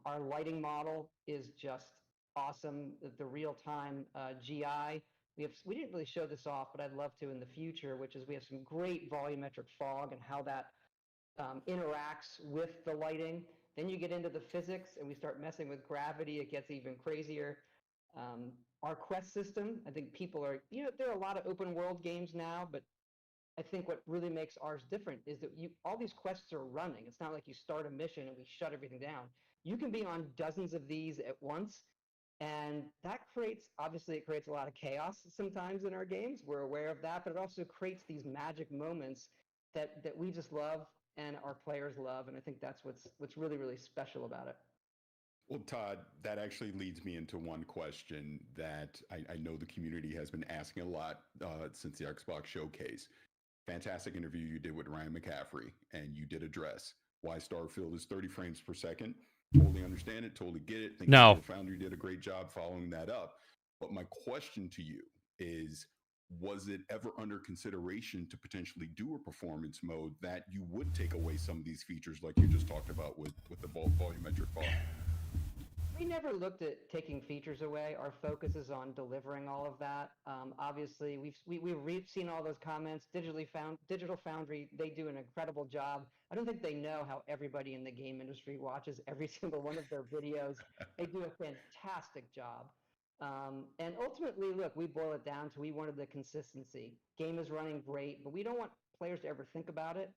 Our lighting model is just awesome. The real-time GI. We didn't really show this off, but I'd love to in the future, which is we have some great volumetric fog and how that interacts with the lighting. Then you get into the physics and we start messing with gravity. It gets even crazier. Our quest system, I think people are, there are a lot of open world games now, but I think what really makes ours different is that all these quests are running. It's not like you start a mission and we shut everything down. You can be on dozens of these at once. And that obviously it creates a lot of chaos sometimes in our games. We're aware of that, but it also creates these magic moments that we just love and our players love. And I think that's what's really, really special about it. Well, Todd, that actually leads me into one question that I know the community has been asking a lot since the Xbox showcase. Fantastic interview you did with Ryan McCaffrey, and you did address why Starfield is 30 frames per second. Totally understand it, totally get it. Think No. the Foundry did a great job following that up. But my question to you is, was it ever under consideration to potentially do a performance mode that you would take away some of these features like you just talked about with the volumetric fog? We never looked at taking features away. Our focus is on delivering all of that. Obviously, we've seen all those comments. Digital Foundry, they do an incredible job. I don't think they know how everybody in the game industry watches every single one of their videos. They do a fantastic job. And ultimately, look, we boil it down to we wanted the consistency. Game is running great, but we don't want players to ever think about it.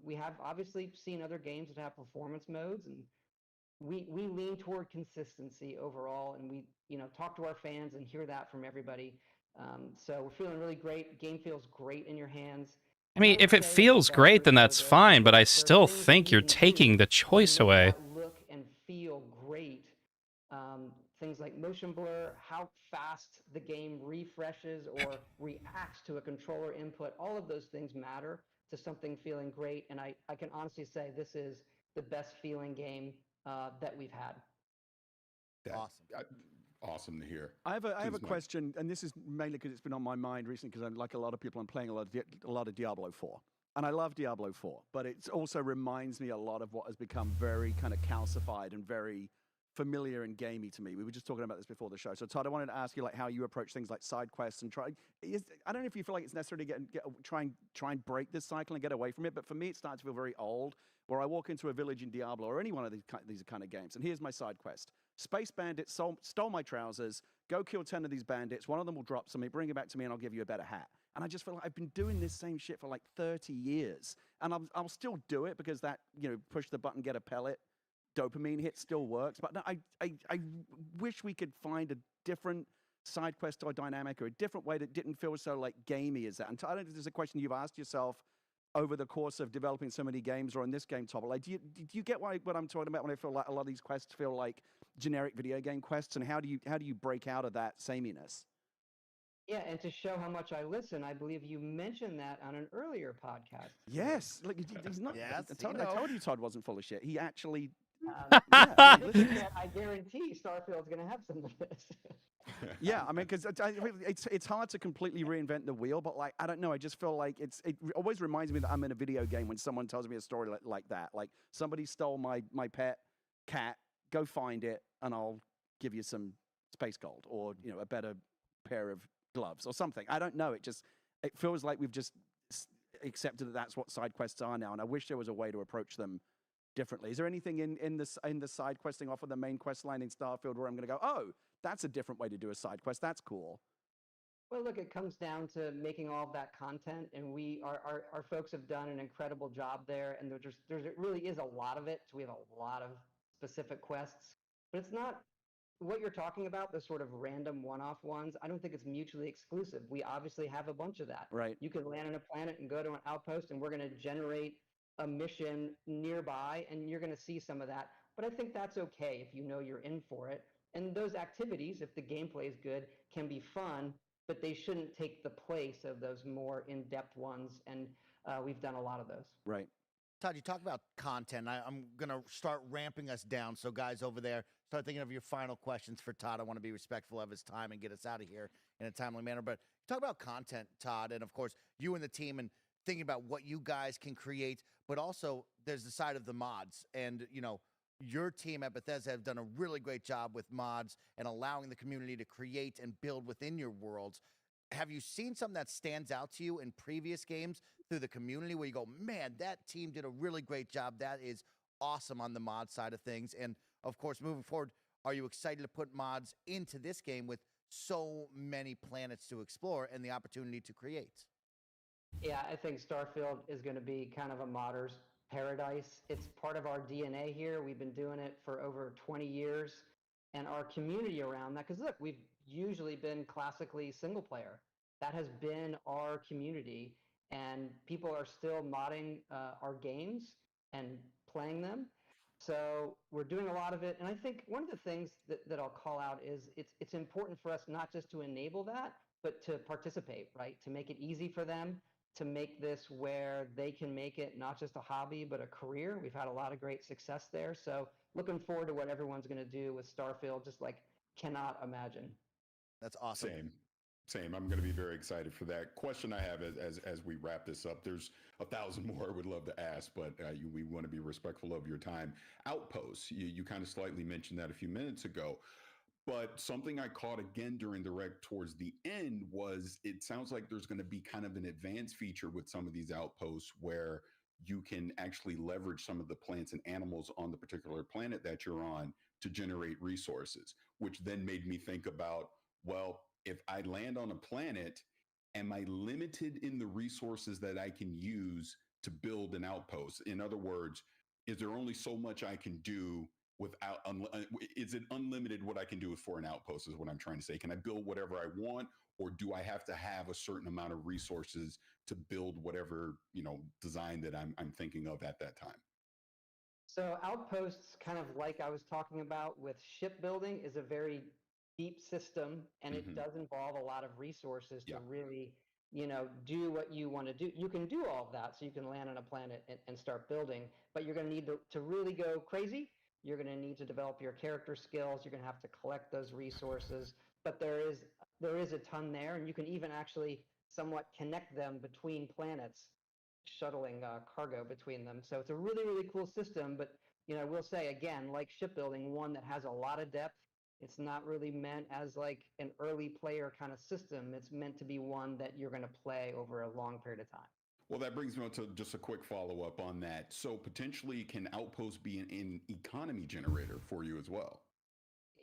We have obviously seen other games that have performance modes, and we lean toward consistency overall, and we talk to our fans and hear that from everybody. So we're feeling really great. Game feels great in your hands. I mean, if it feels great, then that's fine, but I still think you're taking the choice away. Look and feel great. Things like motion blur, how fast the game refreshes or reacts to a controller input, all of those things matter to something feeling great. And I can honestly say this is the best feeling game that we've had. Awesome. Awesome to hear. I have a question, and this is mainly because it's been on my mind recently, because I'm like a lot of people, I'm playing a lot of Diablo 4. And I love Diablo 4, but it also reminds me a lot of what has become very kind of calcified and very familiar and gamey to me. We were just talking about this before the show. So Todd, I wanted to ask you like how you approach things like side quests and I don't know if you feel like it's necessary to try and break this cycle and get away from it, but for me, it's starting to feel very old, where I walk into a village in Diablo or any one of these kind of games, and here's my side quest. Space bandits stole my trousers. Go kill 10 of these bandits. One of them will drop something. Bring it back to me, and I'll give you a better hat. And I just feel like I've been doing this same shit for like 30 years, and I'll still do it because that push the button, get a pellet, dopamine hit still works. But no, I wish we could find a different side quest or dynamic or a different way that didn't feel so like gamey as that. And I don't know if there's a question you've asked yourself over the course of developing so many games or in this game, Tobble. Like, do you get what I'm talking about when I feel like a lot of these quests feel like generic video game quests, and how do you break out of that sameness? Yeah, and to show how much I listen, I believe you mentioned that on an earlier podcast. Yes, like he's not. Yes, I told you Todd wasn't full of shit. He actually. I guarantee Starfield's going to have some of this. Yeah, I mean, because it's hard to completely reinvent the wheel, but like I don't know, I just feel like it always reminds me that I'm in a video game when someone tells me a story like that. Like somebody stole my pet cat, go find it, and I'll give you some space gold or a better pair of gloves or something. I don't know. It feels like we've just accepted that that's what side quests are now, and I wish there was a way to approach them differently. Is there anything in the side questing off of the main quest line in Starfield where I'm going to go, oh, that's a different way to do a side quest. That's cool. Well, look, it comes down to making all of that content, and our folks have done an incredible job there, and there really is a lot of it. So we have a lot of specific quests, but it's not what you're talking about, the sort of random one-off ones. I don't think it's mutually exclusive. We obviously have a bunch of that. Right. You can land on a planet and go to an outpost, and we're going to generate a mission nearby, and you're going to see some of that. But I think that's okay if you know you're in for it. And those activities, if the gameplay is good, can be fun, but they shouldn't take the place of those more in-depth ones. And we've done a lot of those. Right. Todd, you talk about content. I'm going to start ramping us down. So guys over there, start thinking of your final questions for Todd. I want to be respectful of his time and get us out of here in a timely manner. But talk about content, Todd, and of course, you and the team and thinking about what you guys can create, but also there's the side of the mods. And, your team at Bethesda have done a really great job with mods and allowing the community to create and build within your worlds. Have you seen something that stands out to you in previous games through the community where you go, man, that team did a really great job. That is awesome on the mod side of things. And of course, moving forward, are you excited to put mods into this game with so many planets to explore and the opportunity to create? Yeah, I think Starfield is going to be kind of a modder's paradise. It's part of our DNA here. We've been doing it for over 20 years. And our community around that, because look, we've usually been classically single player. That has been our community. And people are still modding our games and playing them. So we're doing a lot of it. And I think one of the things that I'll call out is it's important for us not just to enable that, but to participate, right? To make it easy for them, to make this where they can make it not just a hobby, but a career. We've had a lot of great success there. So looking forward to what everyone's going to do with Starfield, just like cannot imagine. That's awesome. Same. I'm going to be very excited for that. Question I have as we wrap this up, there's 1,000 more I would love to ask, but we want to be respectful of your time. Outposts, you kind of slightly mentioned that a few minutes ago. But something I caught again during the rec towards the end was it sounds like there's going to be kind of an advanced feature with some of these outposts where you can actually leverage some of the plants and animals on the particular planet that you're on to generate resources, which then made me think about, well, if I land on a planet, am I limited in the resources that I can use to build an outpost? In other words, is there only so much I can do without is it unlimited what I can do for an outpost is what I'm trying to say. Can I build whatever I want, or do I have to have a certain amount of resources to build whatever design that I'm thinking of at that time? So outposts, kind of like I was talking about with shipbuilding, is a very deep system, and it does involve a lot of resources to really do what you want to do. You can do all of that, so you can land on a planet and start building, but you're going to need to really go crazy. You're going to need to develop your character skills. You're going to have to collect those resources. But there is a ton there, and you can even actually somewhat connect them between planets shuttling cargo between them. So it's a really, really cool system. But I will say again, like shipbuilding, one that has a lot of depth. It's not really meant as like an early player kind of system. It's meant to be one that you're going to play over a long period of time. Well, that brings me on to just a quick follow up on that. So potentially, can Outpost be an economy generator for you as well?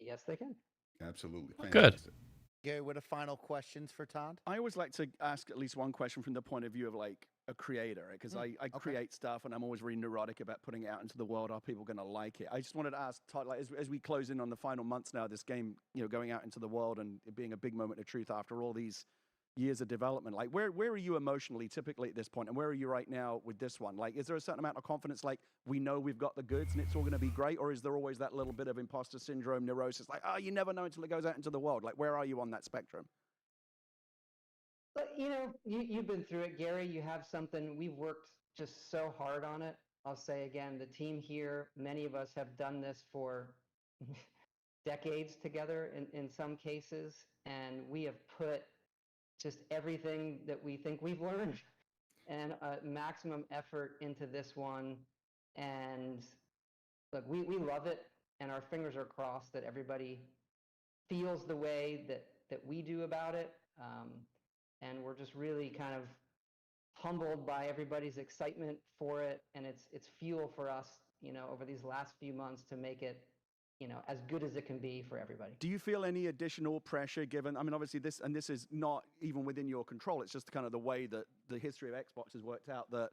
Yes, they can. Absolutely, Good. fantastic. Gary, what are final questions for Todd? I always like to ask at least one question from the point of view of like a creator, because I okay. create stuff and I'm always really neurotic about putting it out into the world. Are people going to like it? I just wanted to ask Todd, like as we close in on the final months now, this game, going out into the world and it being a big moment of truth after all these years of development, like where are you emotionally typically at this point, and where are you right now with this one? Like, is there a certain amount of confidence, like we know we've got the goods and it's all going to be great, or is there always that little bit of imposter syndrome, neurosis, like, oh, you never know until it goes out into the world? Like, where are you on that spectrum? But you've been through it, Gary. You have something. We've worked just so hard on it. I'll say again, the team here, many of us have done this for decades together in some cases, and we have put just everything that we think we've learned and maximum effort into this one. And look, we love it, and our fingers are crossed that everybody feels the way that we do about it. And we're just really kind of humbled by everybody's excitement for it, and it's fuel for us, over these last few months to make it, as good as it can be for everybody. Do you feel any additional pressure given, I mean, obviously this is not even within your control, it's just kind of the way that the history of Xbox has worked out, that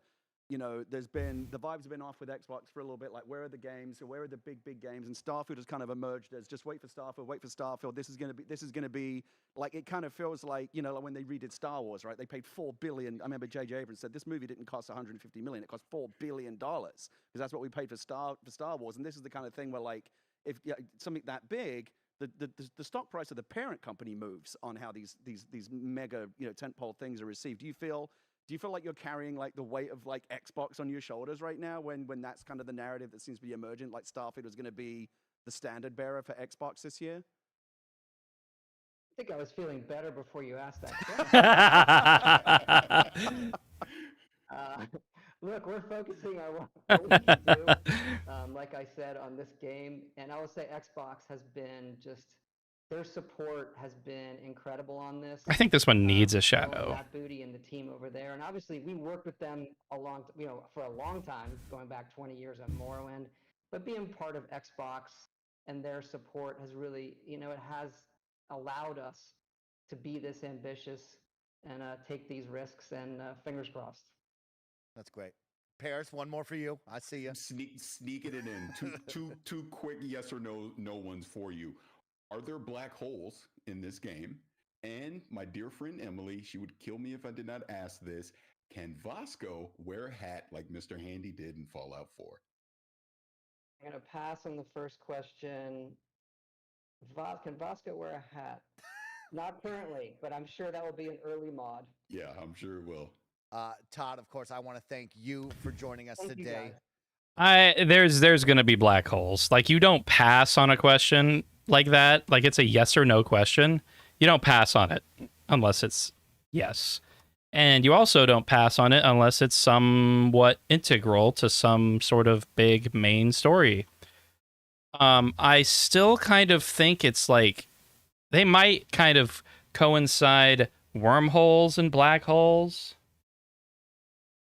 there's been, the vibes have been off with Xbox for a little bit, like where are the games, or where are the big games, and Starfield has kind of emerged as just wait for Starfield, this is going to be, like, it kind of feels like, like when they redid Star Wars, right? They paid $4 billion, I remember J.J. Abrams said, this movie didn't cost $150 million, it cost $4 billion, because that's what we paid for Star Wars, and this is the kind of thing where, like, if something that big, the stock price of the parent company moves on how these mega tentpole things are received. Do you feel like you're carrying like the weight of like Xbox on your shoulders right now when that's kind of the narrative that seems to be emergent, like Starfield was going to be the standard bearer for Xbox this year? I think I was feeling better before you asked that question. Look, we're focusing on what we can do, like I said, on this game. And I will say Xbox has been just, their support has been incredible on this. I think this one needs a Phil shadow. Matt Booty and the team over there. And obviously we worked with them for a long time, going back 20 years on Morrowind. But being part of Xbox and their support has really, it has allowed us to be this ambitious and take these risks, and fingers crossed. That's great. Paris, one more for you. I see you. Sneaking it in. Two quick yes or no ones for you. Are there black holes in this game? And my dear friend Emily, she would kill me if I did not ask this. Can Vasco wear a hat like Mr. Handy did in Fallout 4? I'm going to pass on the first question. Can Vasco wear a hat? Not currently, but I'm sure that will be an early mod. Yeah, I'm sure it will. Todd, of course, I want to thank you for joining us Thank you, today. There's gonna be black holes. Like, you don't pass on a question like that. Like, it's a yes or no question. You don't pass on it unless it's yes. And you also don't pass on it unless it's somewhat integral to some sort of big main story. I still kind of think it's like they might kind of coincide wormholes and black holes.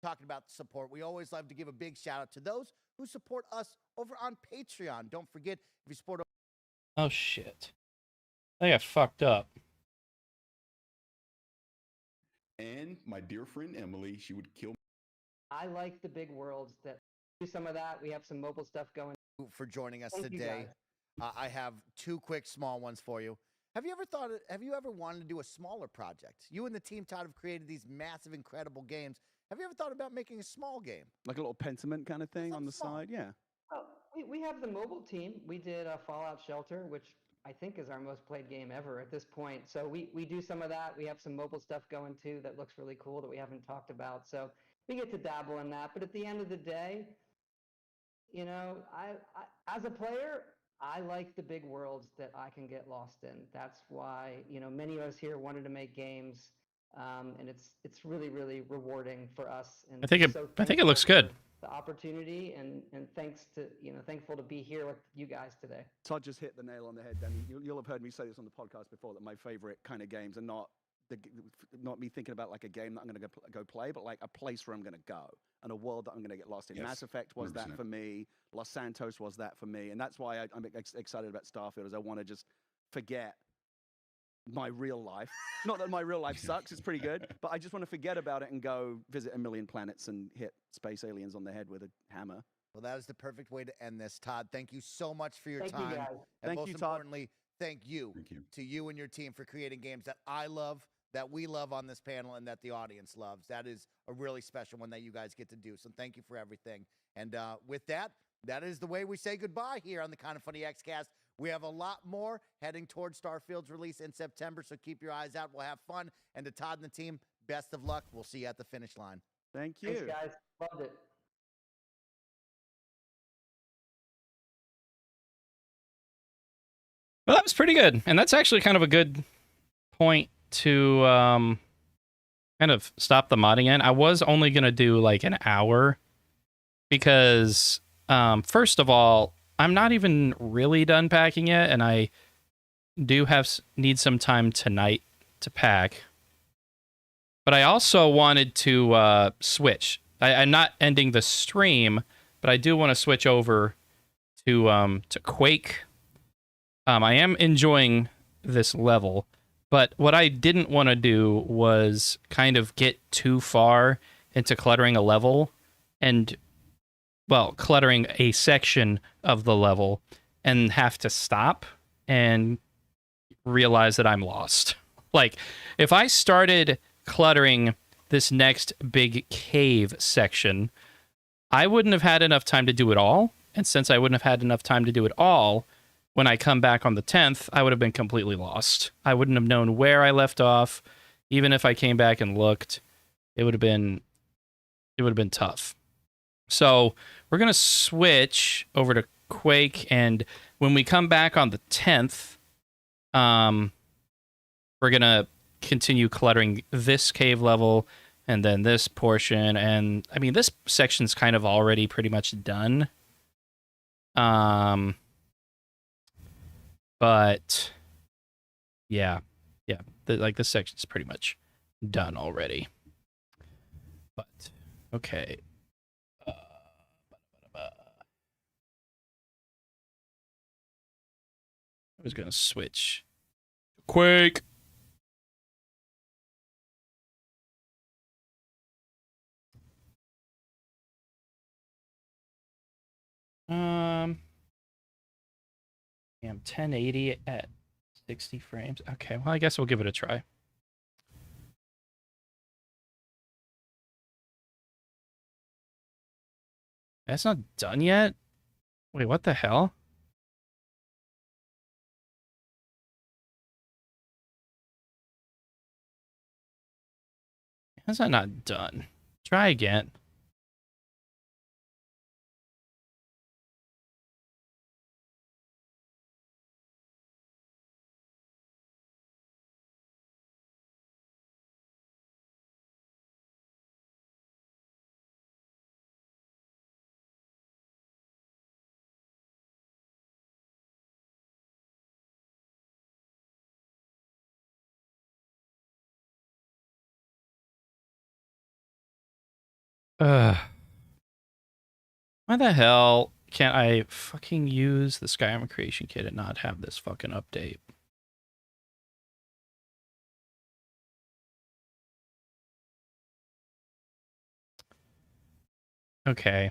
Talking about the support, we always love to give a big shout out to those who support us over on Patreon. Don't forget, if you support. Oh shit! I got fucked up. And my dear friend Emily, she would kill me. I like the big worlds that do some of that. We have some mobile stuff going. For joining us Thank you, today. guys. I have two quick small ones for you. Have you ever wanted to do a smaller project? You and the team, Todd, have created these massive, incredible games. Have you ever thought about making a small game? Like a little Pentiment kind of thing on the small. side? Yeah. Well, we have the mobile team. We did Fallout Shelter, which I think is our most played game ever at this point. So we do some of that. We have some mobile stuff going too that looks really cool that we haven't talked about. So we get to dabble in that. But at the end of the day, I as a player, I like the big worlds that I can get lost in. That's why, many of us here wanted to make games. and it's really really rewarding for us. And I think it. so I think it thankful looks good. for the opportunity, and thanks to thankful to be here with you guys today. Todd just hit the nail on the head, Danny. You'll have heard me say this on the podcast before, that my favorite kind of games are not me thinking about like a game that I'm going to go play, but like a place where I'm going to go and a world that I'm going to get lost in. Yes, Mass Effect was 100%. that for me. Los Santos was that for me. And that's why I'm excited about Starfield, is I want to just forget my real life. Not that my real life sucks, it's pretty good, but I just want to forget about it and go visit a million planets and hit space aliens on the head with a hammer. Well, that is the perfect way to end this, Todd. Thank you so much for your Thank time. you guys. And Thank most you, Todd. importantly, thank you Thank you. to you and your team for creating games that I love, that we love on this panel, and that the audience loves. That is a really special one that you guys get to do. So thank you for everything. And with that, that is the way we say goodbye here on the Kind of Funny Xcast. We have a lot more heading towards Starfield's release in September, so keep your eyes out. We'll have fun. And to Todd and the team, best of luck. We'll see you at the finish line. Thank you. Thanks, guys. Loved it. Well, that was pretty good, and that's actually kind of a good point to kind of stop the modding in. I was only gonna do like an hour because first of all, I'm not even really done packing yet, and I do need some time tonight to pack. But I also wanted to switch. I'm not ending the stream, but I do want to switch over to Quake. I am enjoying this level, but what I didn't want to do was kind of get too far into cluttering a level and, well, cluttering a section of the level and have to stop and realize that I'm lost. Like, if I started cluttering this next big cave section, I wouldn't have had enough time to do it all. And since I wouldn't have had enough time to do it all, when I come back on the 10th, I would have been completely lost. I wouldn't have known where I left off. Even if I came back and looked, it would have been tough. So we're going to switch over to Quake, and when we come back on the 10th, we're going to continue cluttering this cave level and then this portion. And I mean, this section's kind of already pretty much done. But yeah, like this section's pretty much done already. But okay. I was gonna switch Quake. I'm 1080 at 60 frames. Okay, well, I guess we'll give it a try. That's not done yet? Wait, what the hell? How's that not done? Try again. Why the hell can't I fucking use the Skyrim creation kit and not have this fucking update? Okay.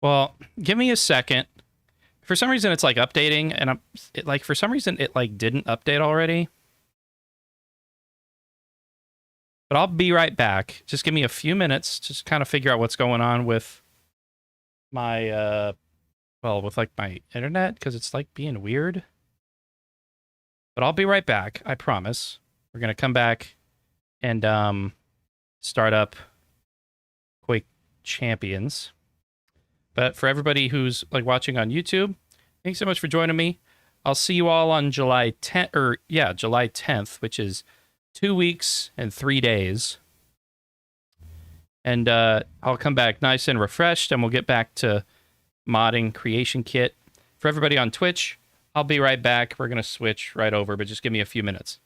Well, give me a second. For some reason, it's like updating, and for some reason it like didn't update already. But I'll be right back. Just give me a few minutes to just kind of figure out what's going on with my with like my internet, because it's like being weird. But I'll be right back. I promise. We're gonna come back and start up Quake Champions. But for everybody who's like watching on YouTube, thanks so much for joining me. I'll see you all on July 10th, July 10th, which is 2 weeks and 3 days. And I'll come back nice and refreshed, and we'll get back to modding Creation Kit. For everybody on Twitch, I'll be right back. We're going to switch right over, but just give me a few minutes.